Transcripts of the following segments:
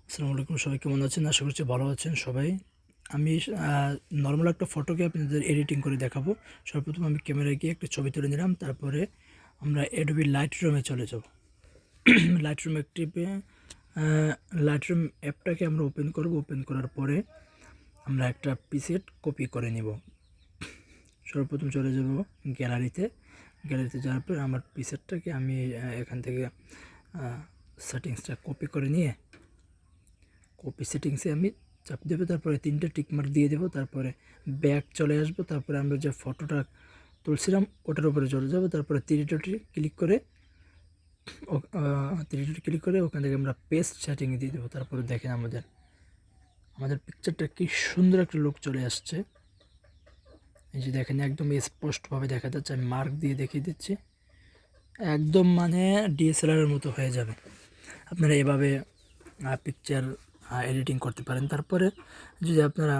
আসসালামু আলাইকুম, সবাই কেমন আছেন? আশা করছি ভালো আছেন সবাই। আমি নর্মাল একটা ফটোকে আপনাদের এডিটিং করে দেখাবো। সর্বপ্রথম আমি ক্যামেরায় গিয়ে একটা ছবি তুলে নিলাম, তারপরে আমরা অ্যাডোবি লাইটরুমে চলে যাব। লাইটরুম অ্যাক্টিভে লাইটরুম অ্যাপটাকে আমরা ওপেন করব। ওপেন করার পরে আমরা একটা প্রিসেট কপি করে নিব। সর্বপ্রথম চলে যাব গ্যালারিতে। গ্যালারিতে যাওয়ার পর আমার প্রিসেটটাকে আমি এখান থেকে সেটিংসটা কপি করে নিয়ে কপি সেটিংসে আমি চাপ দেবো, তারপরে 3টে টিকমার্ক দিয়ে দেবো, তারপরে ব্যাক চলে আসবো, তারপরে আমরা যে ফটোটা তুলছিলাম ওটার উপরে চলে যাব, তারপরে 3 ডটে ক্লিক করে 3 ডটে ক্লিক করে ওখান থেকে আমরা পেস্ট সেটিংয়ে দিয়ে দেবো। তারপরে দেখেন আমাদের পিকচারটা কি সুন্দর একটা লুক চলে আসছে। এই যে দেখেন একদম স্পষ্টভাবে দেখা যাচ্ছে। আমি মার্ক দিয়ে দেখিয়ে দিচ্ছি, একদম মানে ডিএসএলআরের মতো হয়ে যাবে। আপনারা এভাবে পিকচার এডিটিং করতে পারেন। তারপরে যদি আপনারা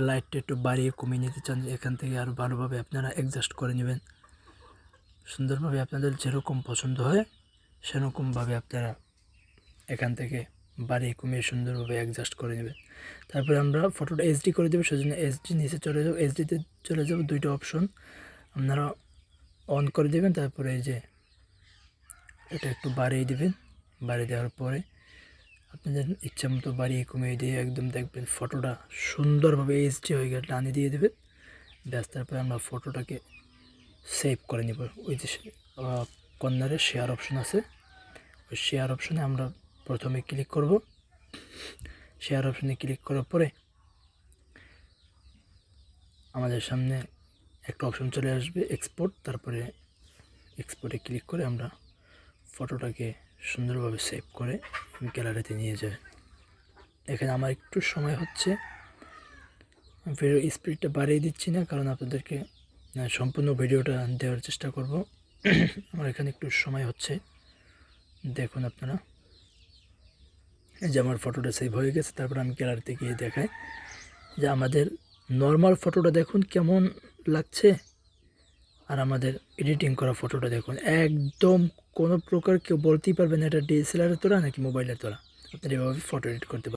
লাইটটা একটু বাড়িয়ে কমিয়ে নিতে চান, এখান থেকে আরও ভালোভাবে আপনারা অ্যাডজাস্ট করে নেবেন। সুন্দরভাবে আপনাদের যেরকম পছন্দ হয় সেরকমভাবে আপনারা এখান থেকে বাড়িয়ে কমিয়ে সুন্দরভাবে অ্যাডজাস্ট করে নেবেন। তারপরে আমরা ফটোটা এইচডি করে দেবো, সেজন্য এইচডি নিচে চলে যাবো, এইচডিতে চলে যাব। 2টা অপশন আপনারা অন করে দেবেন। তারপরে এই যে এটা একটু বাড়িয়ে দেবেন। বাড়িয়ে দেওয়ার পরে আপনাদের ইচ্ছা মতো বাড়িয়ে কমিয়ে দিয়ে একদম দেখবেন ফটোটা সুন্দরভাবে এইচডি হয়ে গেলে টানে দিয়ে দেবেন। ব্যাস, তারপরে আমরা ফটোটাকে সেভ করে নেব। ওই যে কর্নারে শেয়ার অপশন আছে, ওই শেয়ার অপশনে আমরা প্রথমে ক্লিক করব। শেয়ার অপশনে ক্লিক করার পরে আমাদের সামনে একটা অপশন চলে আসবে এক্সপোর্ট। তারপরে এক্সপোর্টে ক্লিক করে আমরা ফটোটাকে সুন্দরভাবে সেভ করে গ্যালারিতে নিয়ে যাই। এখানে আমার একটু সময় হচ্ছে, ভিডিও স্পিডটা বাড়িয়ে দিচ্ছি না, কারণ আপনাদেরকে সম্পূর্ণ ভিডিওটা দেওয়ার চেষ্টা করব। আমার এখানে একটু সময় হচ্ছে। দেখুন আপনারা, এই যে আমার ফটোটা সেভ হয়ে গেছে। তারপর আমি গ্যালারিতে গিয়ে দেখাই যে আমাদের নর্মাল ফটোটা দেখুন কেমন লাগছে, আর আমাদের এডিটিং করা ফটোটা দেখুন একদম কোনো প্রকার কেউ বলতেই পারবে না এটা ডিএসএলআরের তোলা নাকি মোবাইলের তোলা। আপনারা এভাবে ফটো এডিট করতে পারেন।